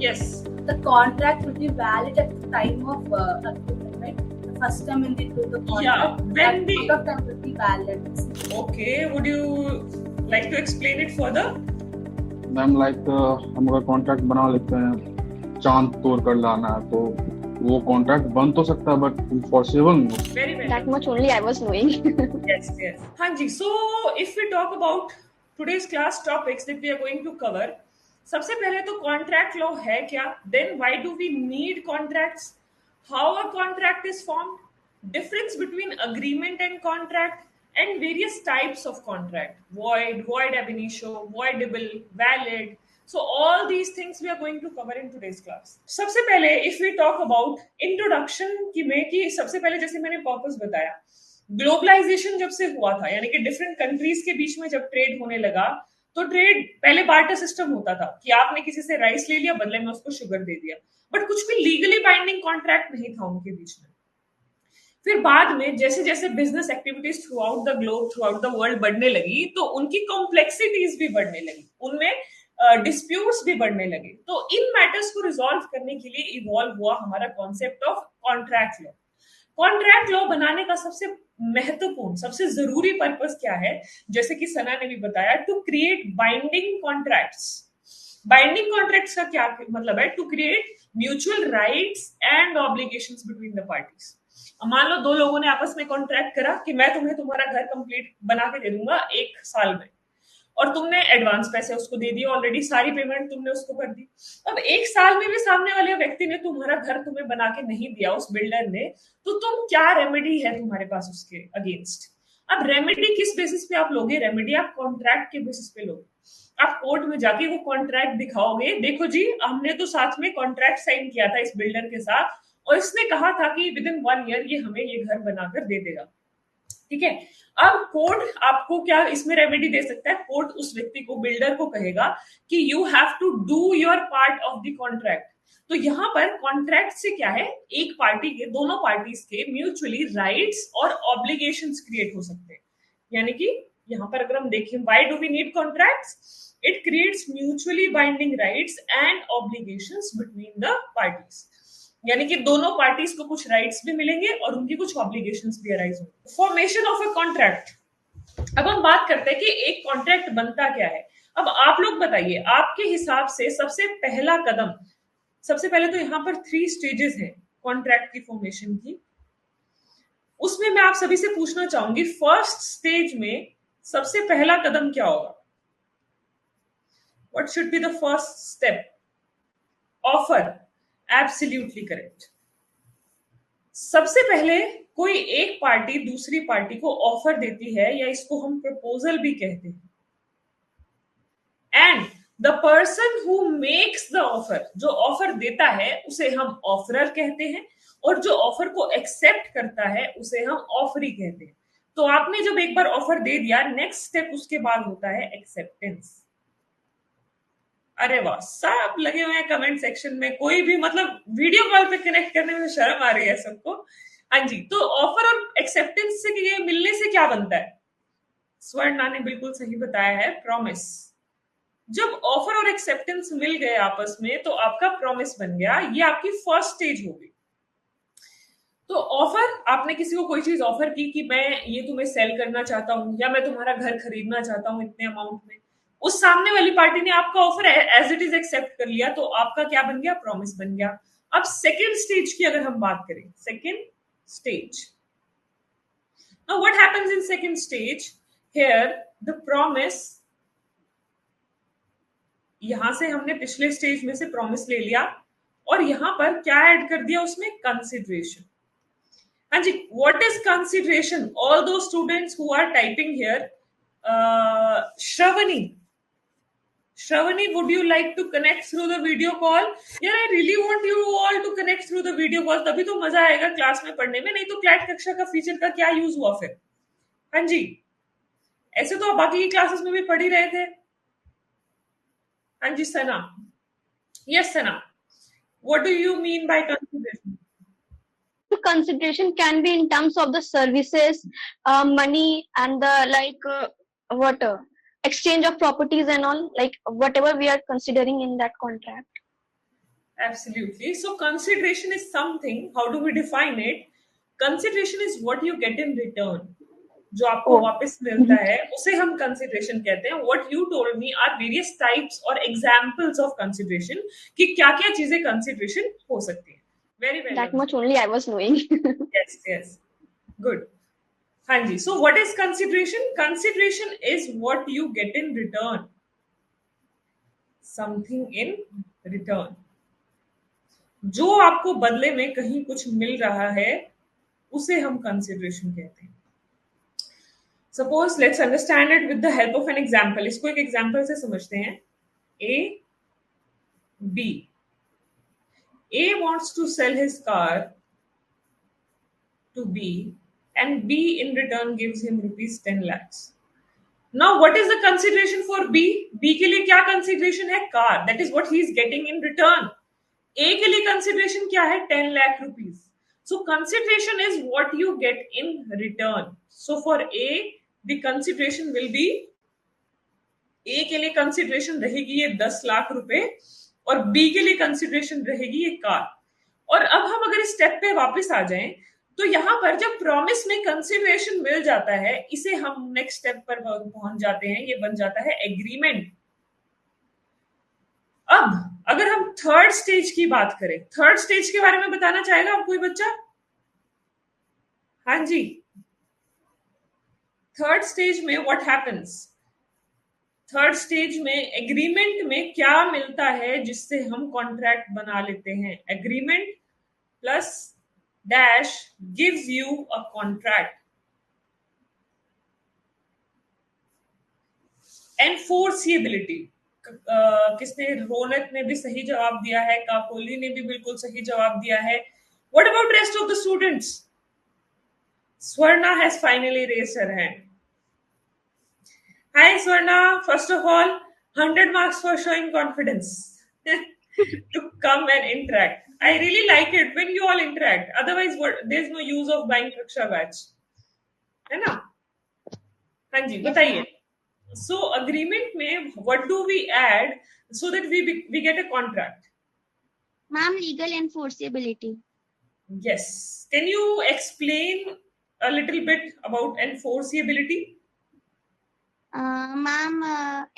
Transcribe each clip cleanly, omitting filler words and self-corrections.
Yes. The contract will be valid at the time of agreement, right? The first time when they do the contract, Yeah, when that the amount of time will be valid. Okay, would you like to explain it further? Ma'am like हम अगर contract बना लेते हैं, चांद तोड़ कर लाना है, तो वो कॉन्ट्रैक्ट बन तो सकता है बट इनफोर्सेबल नहीं. Very well. That much only I was knowing. Yes, yes. Hanji, so if we talk about today's class topics that we are going to cover, सबसे पहले तो contract law है क्या? Then why do we need contracts? How a contract is formed? Difference between agreement and contract, and various types of contract: void, void ab initio, voidable, valid. So all these things we are going to cover in today's class. सबसे पहले if we talk about introduction कि सबसे पहले जैसे मैंने purpose बताया, globalisation जब से हुआ था, यानी कि डिफरेंट कंट्रीज के बीच में जब ट्रेड होने लगा, तो ट्रेड पहले बार्टर सिस्टम होता था कि आपने किसी से राइस ले लिया, बदले में उसको शुगर दे दिया, बट कुछ भी लीगली बाइंडिंग कॉन्ट्रैक्ट नहीं था उनके बीच में. फिर बाद में जैसे जैसे business activities through out the globe, through out the world बढ़ने लगी, तो उनकी कॉम्प्लेक्सिटीज भी बढ़ने लगी, उनमें डिस्प्यूट्स भी बढ़ने लगे. तो इन मैटर्स को रिजॉल्व करने के लिए इवॉल्व हुआ हमारा concept of contract law. Contract law बनाने का सबसे महत्वपूर्ण, सबसे जरूरी पर्पस क्या है, जैसे कि सना ने भी बताया, to create binding contracts. Binding contracts का क्या मतलब है? To create mutual rights and obligations between the parties. मान लो दो लोगों ने आपस में कॉन्ट्रैक्ट करा कि मैं तुम्हें तुम्हारा घर कंप्लीट बना के दे दूंगा 1 साल में, और तुमने एडवांस पैसे उसको दे दिए, ऑलरेडी सारी पेमेंट तुमने उसको कर दी. अब 1 साल में भी सामने वाले व्यक्ति ने तुम्हारा घर तुम्हें बना के नहीं दिया, उस बिल्डर ने, तो तुम क्या रेमेडी है तुम्हारे पास उसके अगेंस्ट? अब रेमेडी किस बेसिस पे आप लोगे? रेमेडी आप कॉन्ट्रैक्ट के बेसिस पे लोगे. आप कोर्ट में जाके वो कॉन्ट्रैक्ट दिखाओगे, देखो जी हमने तो साथ में कॉन्ट्रैक्ट साइन किया था इस बिल्डर के साथ, और इसने कहा था कि विद इन 1 ईयर ये हमें ये घर बनाकर दे देगा. ठीक है. अब कोर्ट आपको क्या इसमें रेमेडी दे सकता है? कोर्ट उस व्यक्ति को, बिल्डर को कहेगा कि you have to do your part of the contract. तो यहाँ पर कॉन्ट्रैक्ट से क्या है? एक पार्टी के, दोनों पार्टीज के म्यूचुअली राइट्स और ऑब्लिगेशंस क्रिएट हो सकते हैं. यानी कि यहाँ पर अगर हम देखें, why do we need contracts? It creates mutually binding rights and obligations between the parties. यानी कि दोनों पार्टीज को कुछ राइट्स भी मिलेंगे और उनकी कुछ ऑब्लिगेशंस भी अराइज होंगे. Formation of a contract. अब हम बात करते हैं कि एक कॉन्ट्रैक्ट बनता क्या है. अब आप लोग बताइए, आपके हिसाब से सबसे पहला कदम, सबसे पहले तो यहाँ पर 3 स्टेजेस हैं कॉन्ट्रैक्ट की फॉर्मेशन की. उसमें मैं आप सभी से पूछना चाहूंगी, फर्स्ट स्टेज में सबसे पहला कदम क्या होगा? What should be the first step? Offer. Absolutely correct. सबसे पहले कोई एक पार्टी दूसरी पार्टी को ऑफर देती है, या इसको हम प्रपोजल भी कहते हैं. And the person who makes the offer, जो ऑफर देता है उसे हम ऑफरर कहते हैं, और जो ऑफर को एक्सेप्ट करता है उसे हम ऑफरी कहते हैं. तो आपने जब एक बार ऑफर दे दिया, नेक्स्ट स्टेप उसके बाद होता है एक्सेप्टेंस. अरे वाह, सब लगे हुए हैं कमेंट सेक्शन में. कोई भी मतलब वीडियो कॉल पे कनेक्ट करने में शर्म आ रही है सबको. हाँ जी. तो ऑफर और एक्सेप्टेंस से ये मिलने से क्या बनता है? स्वर्णा ने बिल्कुल सही बताया है, प्रॉमिस. जब ऑफर और एक्सेप्टेंस मिल गए आपस में, तो आपका प्रॉमिस बन गया. ये आपकी फर्स्ट स्टेज होगी. तो ऑफर, आपने किसी को कोई चीज ऑफर की कि मैं ये तुम्हें सेल करना चाहता हूं, या मैं तुम्हारा घर खरीदना चाहता हूं इतने अमाउंट में. उस सामने वाली पार्टी ने आपका offer as it is accept कर लिया, तो आपका क्या बन गया? प्रॉमिस बन गया. अब सेकेंड स्टेज की अगर हम बात करें, second stage, now what happens in second stage? Here the promise, यहां से हमने पिछले स्टेज में से प्रॉमिस ले लिया, और यहां पर क्या ऐड कर दिया उसमें? कंसिडरेशन. हाँ जी. What is consideration? All those students who are typing here, Shravani, would you like to connect through the video call? यार, I really want you all to connect through the video call. तभी तो मजा आएगा class में पढ़ने में. नहीं तो क्लैट कक्षा का फीचर का क्या यूज हुआ फिर? हाँ जी. ऐसे तो आप बाकी की क्लासेस में भी पढ़ ही रहे थे. हाँ जी सना. Yes Sana. What do you mean by consideration? Consideration can be in terms of the services, money, and the exchange of properties and all, like whatever we are considering in that contract. Absolutely. So consideration is something. How do we define it? Consideration is what you get in return. जो आपको Oh. वापस मिलता है उसे हम consideration कहते हैं. What you told me are various types or examples of consideration कि क्या-क्या चीजें consideration हो सकती हैं. Very well That done. much only I was knowing. Yes, yes. Good. Hanji. So what is consideration? Consideration is what you get in return. Something in return. जो आपको बदले में कहीं कुछ मिल रहा है उसे हम कंसिडरेशन कहते हैं. Suppose let's understand it with the help of an example. इसको एक एग्जांपल से समझते हैं. A B. A wants to sell his car to B and B in return gives him ₹10 lakhs. Now what is the consideration for B? B के लिए क्या consideration है? Car. That is what he is getting in return. A के लिए consideration क्या है? 10 lakh rupees. So consideration is what you get in return. So for A, the consideration will be, A के लिए consideration रहेगी ये 10 लाख रुपए और B के लिए consideration रहेगी ये कार. और अब हम अगर इस स्टेप पे वापस आ जाएं तो यहाँ पर जब प्रॉमिस में कंसिडरेशन मिल जाता है इसे हम नेक्स्ट स्टेप पर पहुंच जाते हैं. ये बन जाता है एग्रीमेंट. अब अगर हम थर्ड स्टेज की बात करें, थर्ड स्टेज के बारे में बताना चाहेगा आप कोई बच्चा? हाँ जी. थर्ड स्टेज में व्हाट हैपेंस? थर्ड स्टेज में एग्रीमेंट में क्या मिलता है जिससे हम कॉन्ट्रैक्ट बना लेते हैं? Agreement plus dash gives you a contract. Enforceability. किसने? रोनक ने भी सही जवाब दिया है, काकोली ने भी बिल्कुल सही जवाब दिया है. What about rest of the students? Swarna has finally raised her hand. Hi Swarna, first of all, 100 marks for showing confidence to come and interact. I really like it when you all interact. Otherwise, there's no use of buying Raksha batch. है ना? हाँ जी, बताइए. So agreement में what do we add so that we get a contract? Ma'am, legal enforceability. Yes. Can you explain a little bit about enforceability? Ma'am,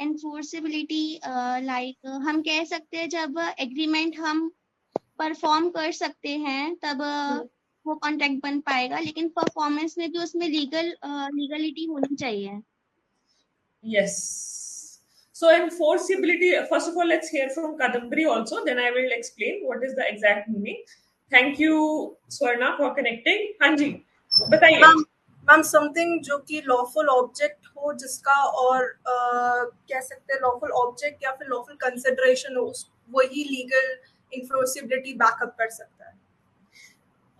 enforceability like हम कह सकते हैं जब एग्रीमेंट हम परफॉर्म कर सकते हैं तब वो कॉन्ट्रैक्ट बन पाएगा, लेकिन परफॉर्मेंस में भी उसमें लीगलिटी होनी चाहिए. Yes. So enforceability, first of all, let's hear from Kadambari also, then I will explain what is the exact meaning. Thank you, Swarna, for connecting. हाँ जी, बताइए. मैम समथिंग जो कि लॉफुल ऑब्जेक्ट हो जिसका और कह सकते हैं लॉफुल ऑब्जेक्ट या फिर लॉफुल कंसिडरेशन हो, वही लीगल इन्फोर्सिबिलिटी बैकअप कर सकता है.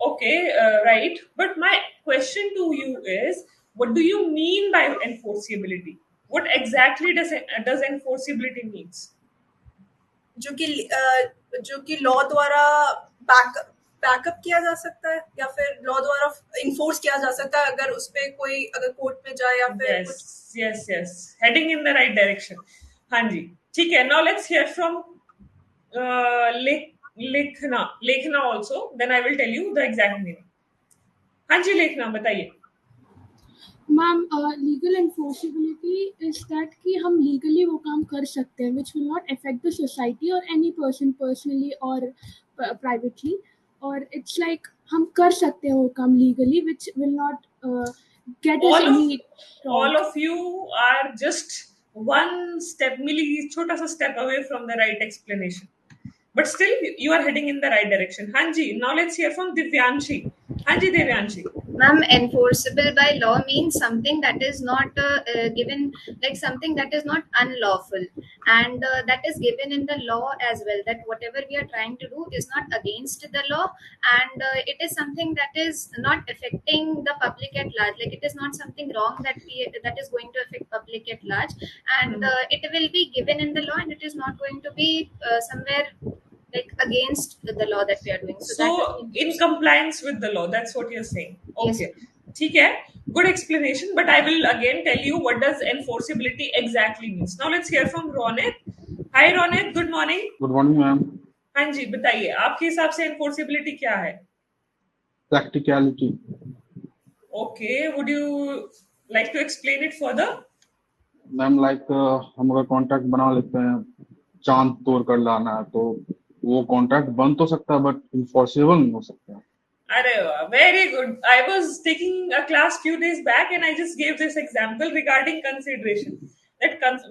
Okay, right. But my question to you is, what do you mean by enforceability? What exactly does enforceability means? जो कि लॉ द्वारा बैकअप किया जा सकता है या फिर लॉ द्वारा इन्फोर्स किया जा सकता है अगर उस पे कोई अगर कोर्ट में जाए या फिर yes heading in the right direction. हाँ जी, ठीक है. Now let's hear from लेखना also, then I will tell you the exact meaning. हाँ जी लेखना, बताइए. Ma'am, legal enforceability is that कि हम लीगली वो काम कर सकते हैं which will not affect the society और एनी पर्सन पर्सनली और प्राइवेटली, और इट्स लाइक हम कर सकते हैं वो काम legally which will not get us any. All of you are just one step, मिली छोटा सा step away from the right explanation, but still you are heading in the right direction. हाँ जी, now let's hear from Divyanshi. हाँ जी Divyanshi. Ma'am, enforceable by law means something that is not given, like something that is not unlawful, and that is given in the law as well, that whatever we are trying to do is not against the law, and it is something that is not affecting the public at large, like it is not something wrong that is going to affect public at large, and it will be given in the law, and it is not going to be somewhere like against the law that we are doing. So in compliance with the law, that's what you're saying. Okay. ठीक है, good explanation, but I will again tell you what does enforceability exactly means. Now let's hear from Ronit. Hi Ronit, good morning. Good morning, ma'am. हाँ जी, बताइए आपके हिसाब से enforceability क्या है? Practicality. Okay, would you like to explain it further? Ma'am like हम अगर contract बना लेते हैं, चांद तोड़ कर लाना है, तो वो कॉन्ट्रैक्ट बन तो सकता है बट इन्फोर्सेबल नहीं हो सकता। Arey, very good. I was taking a class few days back and I just gave this example regarding consideration.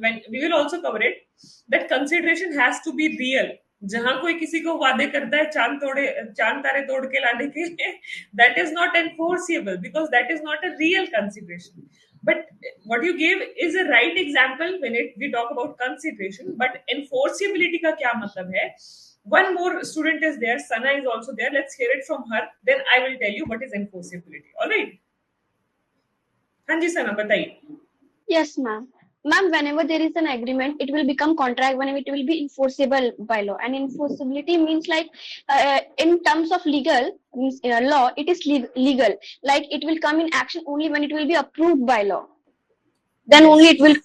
When we will also cover it, that consideration has to be real. जहां कोई किसी को वादे करता है चांद तारे तोड़ के लाने के, that is not enforceable because that is not a real consideration. But what you gave is a right example when we talk about consideration. But enforceability का क्या मतलब है? One more student is there. Sana is also there. Let's hear it from her. Then I will tell you what is enforceability. All right. हाँ जी सना बताइए. Yes, ma'am. Ma'am, whenever there is an agreement, it will become contract whenever it will be enforceable by law. And enforceability means like in terms of legal means, law, it is legal. Like it will come in action only when it will be approved by law. Then Yes. only it will.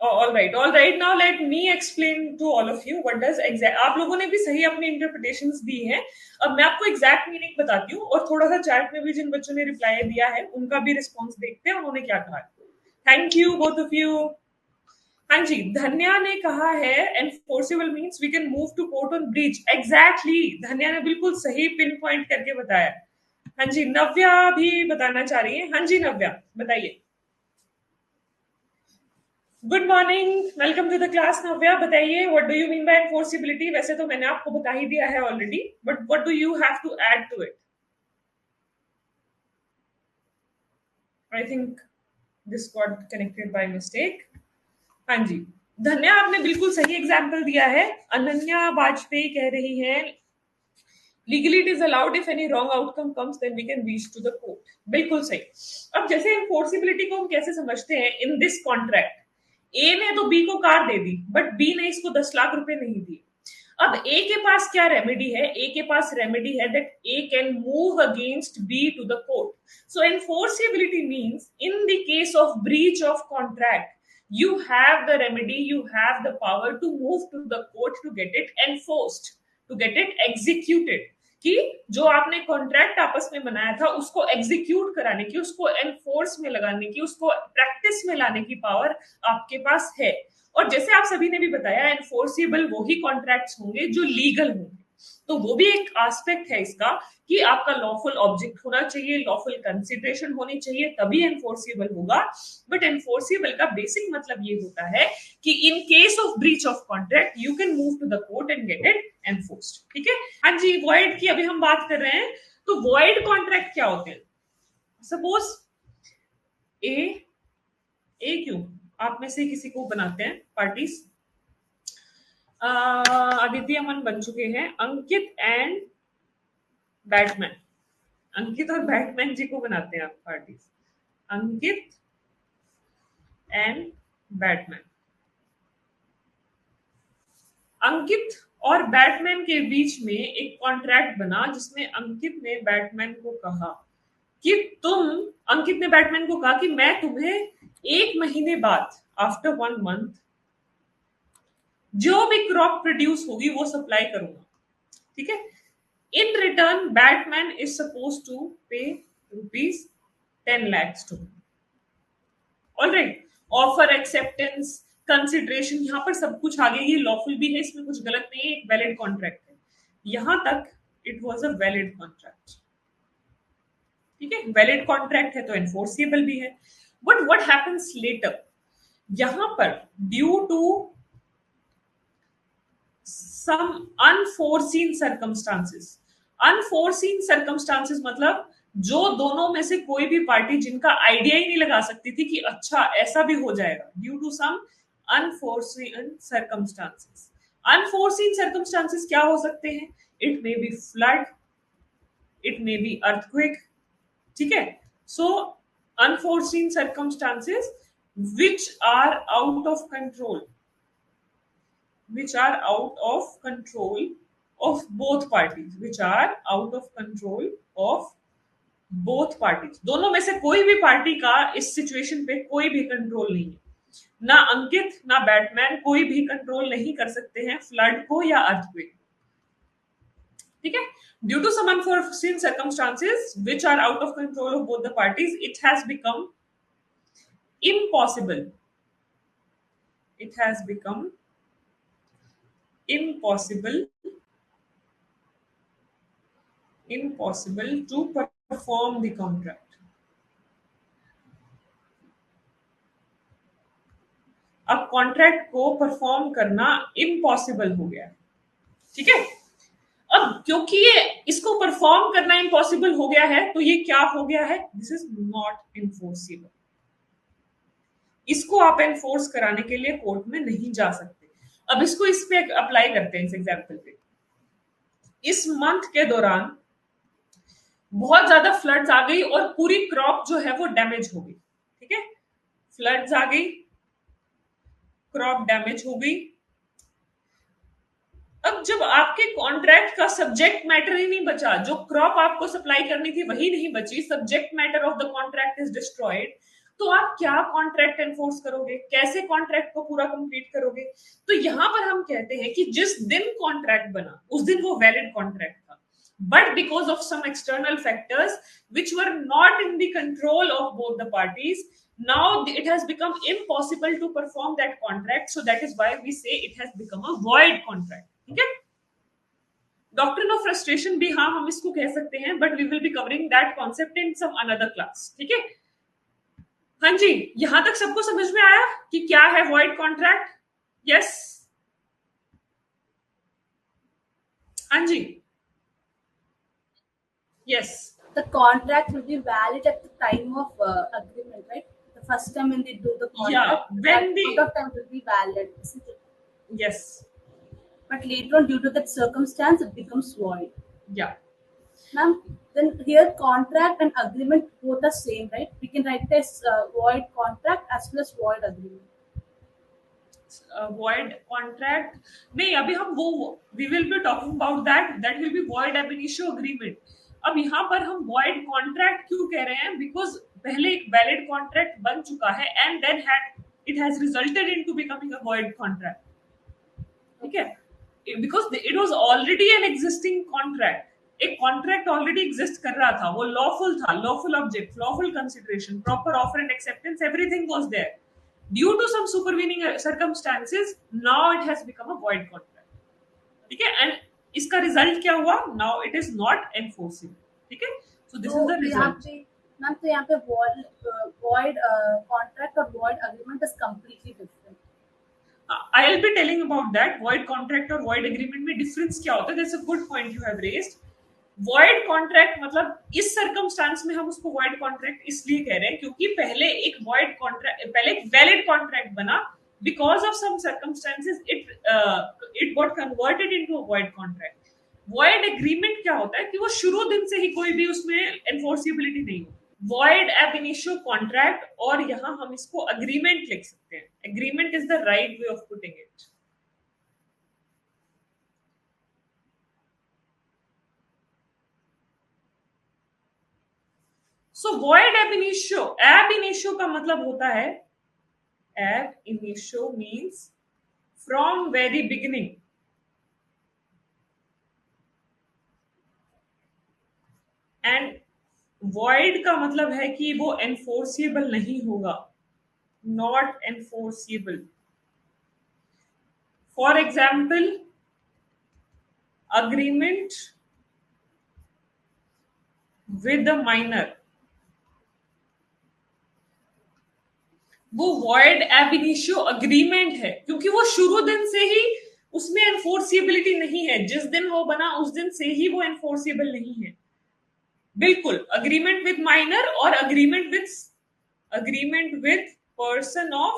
Oh, all right. Now let me explain to all of you what does exact. आप लोगों ने भी सही अपनी interpretations दी हैं. अब मैं आपको एग्जैक्ट मीनिंग बताती हूँ और थोड़ा सा चैट में भी जिन बच्चों ने रिप्लाई दिया है उनका भी रिस्पॉन्स देखते हैं उन्होंने क्या कहा. Thank you both of you. हाँ जी, धन्या ने कहा है enforceable means we can move to court on breach. Exactly, Dhanya ने बिल्कुल सही पिन पॉइंट करके बताया. हाँ जी, नव्या भी बताना चाह रही है. हाँ जी नव्या बताइए. Good morning, welcome to the class. Navya बताइए what do you mean by enforceability. वैसे तो मैंने आपको बता ही दिया है already, but what do you have to add to it? I think this got connected by mistake. हाँ जी, धन्या आपने बिल्कुल सही एग्जाम्पल दिया है. अनन्या वाजपेयी कह रही है legally it is allowed if any wrong outcome comes then we can reach to the court. बिल्कुल सही. अब जैसे एनफोर्सेबिलिटी को हम कैसे समझते हैं इन दिस कॉन्ट्रैक्ट. ए ने तो बी को कार दे दी बट बी ने इसको 10 लाख रुपए नहीं दिए. अब ए के पास क्या रेमेडी है? ए के पास रेमेडी है that A can move against B to the court. So enforceability means in the case of breach of contract you have the remedy, you have the power to move to the court to get it enforced, to get it executed. कि जो आपने contract आपस में बनाया था उसको execute कराने की, उसको एनफोर्स में लगाने की, उसको प्रैक्टिस में लाने की पावर आपके पास है. और जैसे आप सभी ने भी बताया एनफोर्सेबल वही कॉन्ट्रैक्ट्स होंगे जो लीगल होंगे. तो वो भी एक एस्पेक्ट है इसका कि आपका लॉफुल ऑब्जेक्ट होना चाहिए, लॉफुल कंसिडरेशन होनी चाहिए, तभी एनफोर्सेबल होगा. बट एनफोर्सेबल का बेसिक मतलब ये होता है कि in case of breach of contract you can move to the court and get it enforced. ठीक है. हाँ जी, वॉइड की अभी हम बात कर रहे हैं. तो वॉइड कॉन्ट्रैक्ट क्या होते हैं? सपोज ए क्यों आप में से किसी को बनाते हैं पार्टीज. आदित्य अमन बन चुके हैं. अंकित एंड बैटमैन. अंकित और बैटमैन जी को बनाते हैं आप parties. Ankit and Batman. Ankit और बैटमैन के बीच में एक कॉन्ट्रैक्ट बना जिसमें अंकित ने बैटमैन को कहा कि अंकित ने बैटमैन को कहा कि मैं तुम्हें 1 महीने बाद आफ्टर 1 मंथ जो भी क्रॉप प्रोड्यूस होगी वो सप्लाई करूंगा. ठीक है. In return Batman is suppose to pay ₹10 lakhs too. Alright. Offer, acceptance, consideration, यहाँ पर सब कुछ आगे ये लॉफुल भी है, इसमें कुछ गलत नहीं है, एक वैलिड कॉन्ट्रैक्ट है. यहां तक it was a valid contract. ठीक है. वैलिड कॉन्ट्रैक्ट है तो एनफोर्सेबल भी है. But what happens later? यहां पर due to some unforeseen circumstances. Unforeseen circumstances मतलब जो दोनों में से कोई भी पार्टी जिनका आइडिया ही नहीं लगा सकती थी कि अच्छा ऐसा भी हो जाएगा. Due to some unforeseen circumstances. Unforeseen circumstances क्या हो सकते हैं? It may be flood, it may be earthquake. ठीक है. So unforeseen circumstances which are out of control. Which are out of control of both parties. Which are out of control of both parties. दोनों में से कोई भी party का इस situation पे कोई भी कंट्रोल नहीं है. ना अंकित ना बैटमैन कोई भी कंट्रोल नहीं कर सकते हैं फ्लड को या अर्थक्वेक. ठीक है, due to some unforeseen circumstances which are out of control of both the parties it has become impossible impossible to perform the contract. अब कॉन्ट्रैक्ट को परफॉर्म करना इम्पॉसिबल हो गया, ठीक है। अब क्योंकि ये इसको परफॉर्म करना इम्पॉसिबल हो गया है तो ये क्या हो गया है, दिस इज नॉट इन्फोर्सिबल। इसको आप एनफोर्स कराने के लिए कोर्ट में नहीं जा सकते। अब इसको इस पे अप्लाई करते हैं, इस एग्जाम्पल पे। इस मंथ के दौरान बहुत ज्यादा फ्लड्स आ गई और पूरी क्रॉप जो है वो डैमेज हो गई, ठीक है। फ्लड्स आ गई, क्रॉप डैमेज हो गई। अब जब आपके कॉन्ट्रैक्ट का सब्जेक्ट मैटर ही नहीं बचा, जो क्रॉप आपको सप्लाई करनी थी वही नहीं बची, subject matter of the contract is destroyed, तो आप क्या कॉन्ट्रैक्ट एनफोर्स करोगे, कैसे कॉन्ट्रैक्ट को पूरा कंप्लीट करोगे। तो यहां पर हम कहते हैं कि जिस दिन कॉन्ट्रैक्ट बना उस दिन वो वैलिड कॉन्ट्रैक्ट था, but because of some external factors which were not in the control of both the parties, now it has become impossible to perform that contract, so that is why we say it has become a void contract, ठीक है। Doctrine of frustration भी हाँ हम इसको कह सकते हैं, but we will be covering that concept in some another class, ठीक है। हाँ जी, यहां तक सबको समझ में आया कि क्या है void contract? यस, हाँ जी, yes, the contract will be valid at the time of agreement, right? The first time when they do the contract, yeah, when that the point of time will be valid, isn't it? yes, But later on, due to that circumstance, it becomes void. yeah, Ma'am, then here contract and agreement both are same, right? We can write it as void contract as well as void agreement. void contract नहीं, अभी हम वो we will be talking about that will be void ab initio agreement। अब यहाँ पर हम void contract क्यों कह रहे हैं, because पहले एक valid contract बन चुका है and then it has resulted into becoming a void contract, ठीक है, because it was already an existing contract, एक contract already exist कर रहा था, वो lawful था, lawful object, lawful consideration, proper offer and acceptance, everything was there. Due to some supervening circumstances, now it has become a void contract, ठीक है, and इसका result क्या हुआ, now it is not enforceable, ठीक है। So this is the result। Ma'am तो यहाँ पे void contract और void agreement is completely different. I'll be telling about that, void contract और void agreement में difference क्या होता है। That's a good point you have raised। void contract मतलब इस circumstance में हम उसको void contract इसलिए कह रहे हैं क्योंकि पहले एक void contract, पहले एक valid contract बना, because of some circumstances it got converted into a void contract। void agreement क्या होता है कि वो शुरू दिन से ही कोई भी उसमें enforceability नहीं होती। void ab initio contract, और यहाँ हम इसको agreement लिख सकते हैं। agreement is the right way of putting it। so void ab initio का मतलब होता है, ab initio means from very beginning, and void का मतलब है कि वो enforceable नहीं होगा, not enforceable। for example, agreement with a minor, वो void ab initio agreement है क्योंकि वो शुरू दिन से ही उसमें enforceability नहीं है, जिस दिन वो बना उस दिन से ही वो enforceable नहीं है। बिल्कुल, agreement with minor और agreement with person of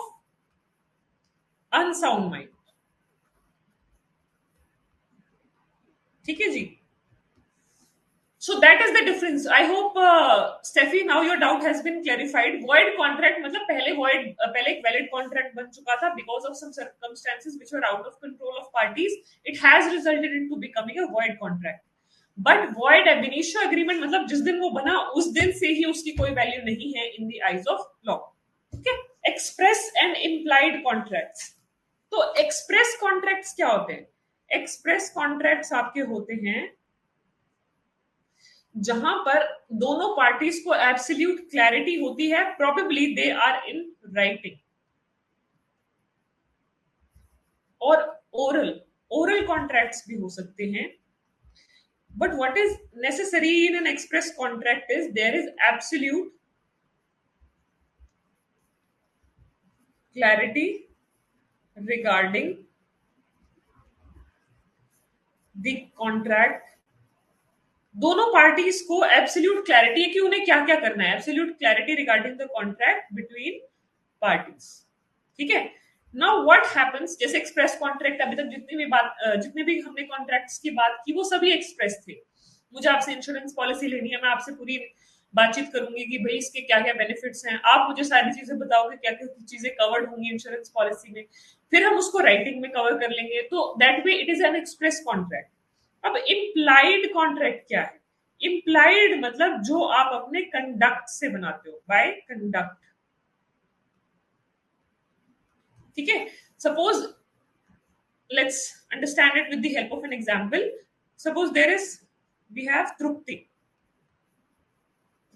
unsound mind, ठीक है जी। So that is the difference। I hope Steffi, now your doubt has been clarified। void contract मतलब पहले एक valid contract बन चुका था, because of some circumstances which were out of control of parties, it has resulted into becoming a void contract। but void ab initio agreement मतलब जिस दिन वो बना उस दिन से ही उसकी कोई वैल्यू नहीं है in the eyes of law, ठीक है। express and implied contracts, तो express contracts क्या होते हैं? express contracts आपके होते हैं जहां पर दोनों पार्टीज को एब्सोल्यूट क्लैरिटी होती है, probably they are in writing, और ओरल कॉन्ट्रैक्ट्स भी हो सकते हैं. But what is necessary in an express contract is there is absolute clarity regarding the contract. दोनों पार्टीज को एब्सोल्यूट क्लैरिटी है कि उन्हें क्या क्या करना है. Absolute clarity regarding the contract between parties. ठीक है. नाउ व्हाट हैपेंस, जैसे एक्सप्रेस कॉन्ट्रैक्ट, अभी तक जितने भी हमने कॉन्ट्रैक्ट्स की बात की वो सभी एक्सप्रेस थे. मुझे आपसे इंश्योरेंस पॉलिसी लेनी है, मैं आपसे पूरी बातचीत करूंगी कि भाई इसके क्या क्या बेनिफिट्स हैं, आप मुझे सारी चीजें बताओगे क्या क्या चीजें कवर्ड होंगी इंश्योरेंस पॉलिसी में, फिर हम उसको राइटिंग में कवर कर लेंगे. तो that way it is an express contract. अब इम्प्लाइड कॉन्ट्रैक्ट क्या है? इम्प्लाइड मतलब जो आप अपने कंडक्ट से बनाते हो, बाय कंडक्ट. ठीक है. Suppose let's understand it with the help of an example. Suppose there is we have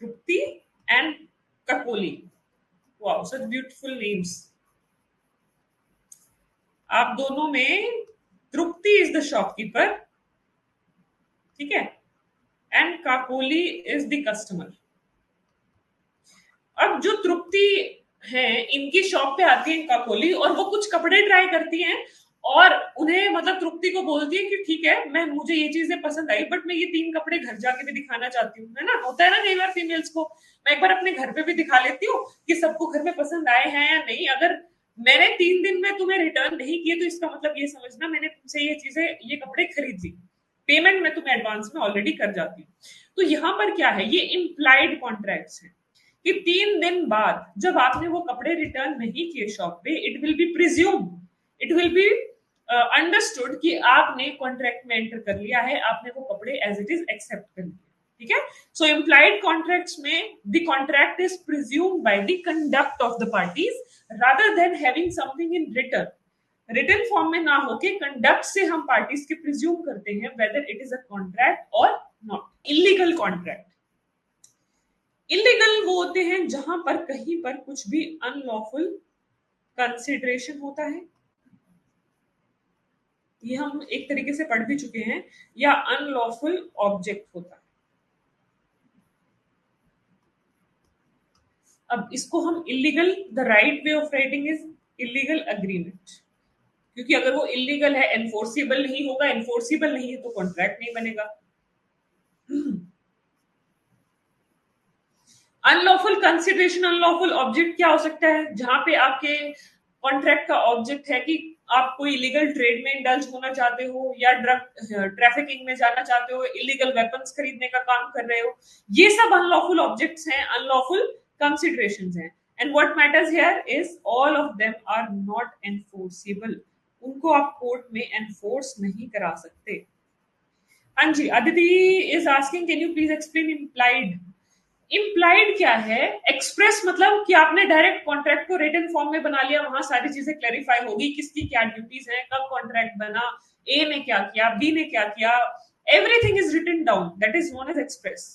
Trupti and Kakoli. Wow, such beautiful names. आप दोनों में Trupti is the shopkeeper, ठीक है, and Kakoli is the customer. अब जो Trupti है इनकी shop पे आती है काकोली, और वो कुछ कपड़े ट्राई करती हैं और उन्हें मतलब Trupti को बोलती है कि ठीक है, मुझे ये चीजें पसंद आई बट मैं ये 3 कपड़े घर जाके भी दिखाना चाहती हूँ, है ना. होता है ना कई बार फीमेल्स को, मैं एक बार अपने घर पे भी दिखा लेती हूँ कि सबको घर में पसंद आए हैं या नहीं. अगर मैंने 3 दिन में तुम्हें रिटर्न नहीं किए तो इसका मतलब ये समझना मैंने तुमसे ये कपड़े खरीद ली, पेमेंट में तुम्हें एडवांस में ऑलरेडी कर जाती हूँ. तो यहाँ पर क्या है, ये इम्प्लाइड कॉन्ट्रैक्ट्स है कि 3 दिन बाद जब आपने वो कपड़े रिटर्न नहीं किए शॉप पे, it will be presume, it will be understood कि आपने कॉन्ट्रैक्ट में एंटर कर लिया है, आपने वो कपड़े एज इट इज एक्सेप्ट कर लिया. ठीक है. सो इम्प्लाइड कॉन्ट्रैक्ट्स में the contract is presumed by the conduct of the parties rather than having something in written form में ना होके कंडक्ट से हम पार्टीज के प्रिज्यूम करते हैं whether it is a contract और नॉट. इलीगल कॉन्ट्रैक्ट, इलीगल वो होते हैं जहां पर कहीं पर कुछ भी अनलॉफुल कंसिडरेशन होता है, ये हम एक तरीके से पढ़ भी चुके हैं, या अनलॉफुल ऑब्जेक्ट होता है. अब इसको हम illegal, the right way of writing is illegal agreement, क्योंकि अगर वो इलीगल है, एनफोर्सिबल नहीं होगा, एनफोर्सिबल नहीं है तो कॉन्ट्रैक्ट नहीं बनेगा. अनलॉफुल कंसिडरेशन, अनलॉफुल ऑब्जेक्ट क्या हो सकता है, जहां पे आपके कॉन्ट्रैक्ट का ऑब्जेक्ट है कि आप कोई इलीगल ट्रेड में इंडल्ज होना चाहते हो, या ड्रग ट्रैफिकिंग में जाना चाहते हो, इलीगल वेपन्स खरीदने का काम कर रहे हो. ये सब अनलॉफुल ऑब्जेक्ट्स हैं, अनलॉफुल कंसिडरेशंस हैं. And what matters here is all of them are not enforceable. उनको आप कोर्ट में एनफोर्स नहीं करा सकते. हाँ जी, Aditi is asking can you please explain implied. Implied क्या है? एक्सप्रेस मतलब कि आपने डायरेक्ट कॉन्ट्रैक्ट को रिटन फॉर्म में बना लिया, वहां सारी चीजें क्लैरिफाई होगी, किसकी क्या ड्यूटीज हैं, कब कॉन्ट्रैक्ट बना, ए ने क्या किया, बी ने क्या किया, everything is written down, that is known as express.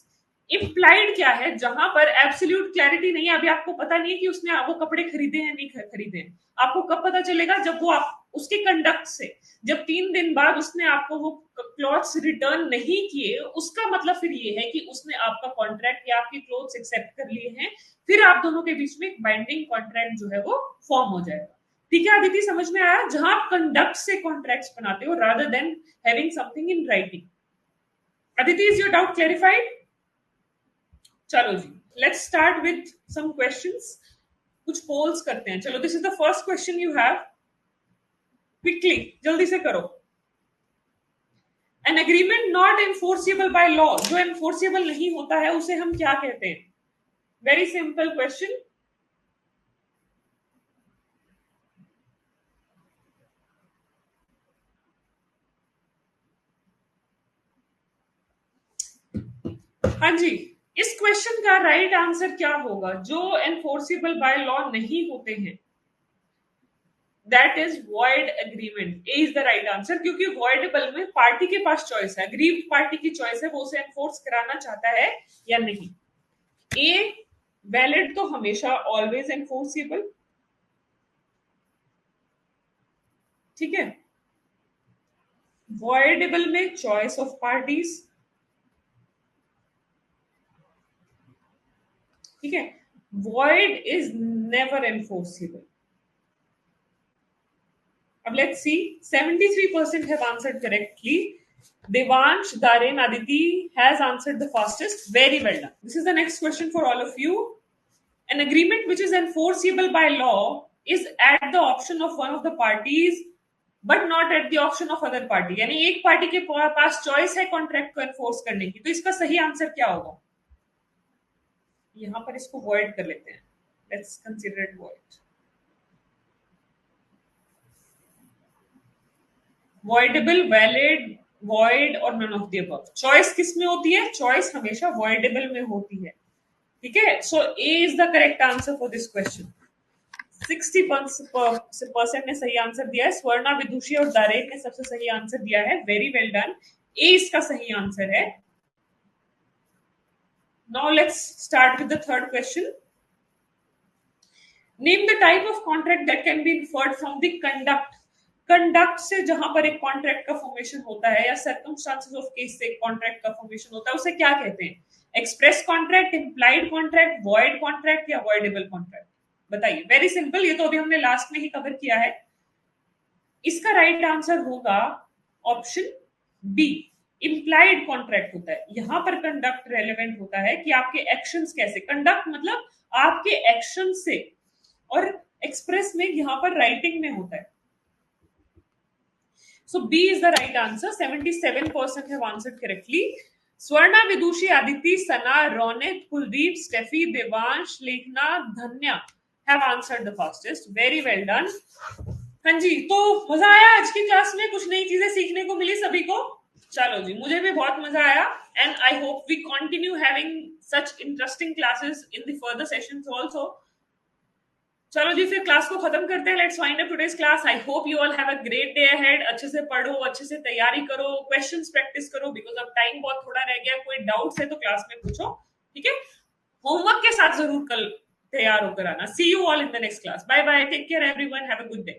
Implied क्या है? जहां पर एब्सोल्यूट क्लैरिटी नहीं है, अभी आपको पता नहीं है कि उसने वो कपड़े खरीदे हैं नहीं खरीदे हैं. आपको कब पता चलेगा? जब वो आप उसके कंडक्ट से, जब 3 दिन बाद उसने आपको वो क्लॉथ्स रिटर्न नहीं किए, उसका मतलब फिर ये है कि उसने आपका कॉन्ट्रैक्ट या आपकी क्लॉथ्स एक्सेप्ट कर लिए हैं, फिर आप दोनों के बीच में एक बाइंडिंग कॉन्ट्रैक्ट जो है वो फॉर्म हो जाएगा. ठीक है आदिति, समझ में आया? जहां आप कंडक्ट से कॉन्ट्रैक्ट्स बनाते हो rather than having something in writing. Aditi, is your doubt clarified? चलो जी, let's start with some questions. कुछ पोल्स करते हैं. चलो, this is the first question you have. Quickly, जल्दी से करो. An agreement not enforceable by law, जो एनफोर्सिबल नहीं होता है उसे हम क्या कहते हैं? Very simple question. हाँ जी, इस क्वेश्चन का राइट आंसर क्या होगा? जो एनफोर्सिबल बाय लॉ नहीं होते हैं that is void agreement. A is the right answer, क्योंकि वॉइडेबल में पार्टी के पास चॉइस है, अग्रीव्ड पार्टी की चॉइस है, वो उसे एनफोर्स कराना चाहता है या नहीं। ए वैलिड तो हमेशा ऑलवेज एनफोर्सेबल, ठीक है। वॉइडेबल में चॉइस ऑफ पार्टीज, ठीक है। Void is never enforceable. अब let's see, 73% have answered correctly. Devansh, Darren, Aditi has answered the fastest. Very well done. This is the next question for all of you. An agreement which is enforceable by law is at the option of one of the parties but not at the option of other party. यानी एक party के पास choice है contract को enforce करने की, तो इसका सही आंसर क्या होगा? यहां पर इसको वॉइड कर लेते हैं, let's consider it void. Voidable, valid, void और none of the above. Choice किस में होती है? चॉइस हमेशा वॉइडेबल में होती है, ठीक है। So A is the correct answer for this question. 60% ने सही आंसर दिया है। स्वर्णा, विदुषी और दारेन ने सबसे सही आंसर दिया है। Very well done. ए इसका सही आंसर है। Now let's start with the third question. Name the type of contract that can be inferred from the conduct. Conduct से जहां पर एक कॉन्ट्रैक्ट का फॉर्मेशन होता है या सर्कमस्टांसेस ऑफ केस से एक कॉन्ट्रैक्ट का फॉर्मेशन होता है, उसे क्या कहते हैं? Express contract, implied contract, void contract या वॉइडेबल कॉन्ट्रैक्ट? बताइए। वेरी सिंपल, ये तो अभी हमने लास्ट में ही कवर किया है। इसका राइट आंसर होगा ऑप्शन बी, इंप्लाइड कॉन्ट्रैक्ट होता है। यहां पर कंडक्ट रेलेवेंट होता है कि आपके एक्शंस कैसे, कंडक्ट मतलब आपके एक्शन से, और एक्सप्रेस में यहां पर राइटिंग में होता है। So B is the right answer. 77% have answered correctly. Swarna, Vidushi, Aditi, Sana, Ronit, Kuldeep, Steffi, Devansh, Lekhna, Dhanya have answered the fastest. Very well done. हाँ जी, तो मजा आया आज की क्लास में? कुछ नई चीजें सीखने को मिली सभी को? चलो जी, मुझे भी बहुत मजा आया। And I hope we continue having such interesting classes in the further sessions also. चलो जी, फिर क्लास को खत्म करते हैं। Let's wind up today's class. I hope you all have a great day ahead. अच्छे से पढ़ो, अच्छे से तैयारी करो, क्वेश्चंस प्रैक्टिस करो, बिकॉज अब टाइम बहुत थोड़ा रह गया। कोई डाउट्स है तो क्लास में पूछो, ठीक है। होमवर्क के साथ जरूर कल तैयार होकर आना। See you all in the next class. Bye bye, take care everyone, have a good day.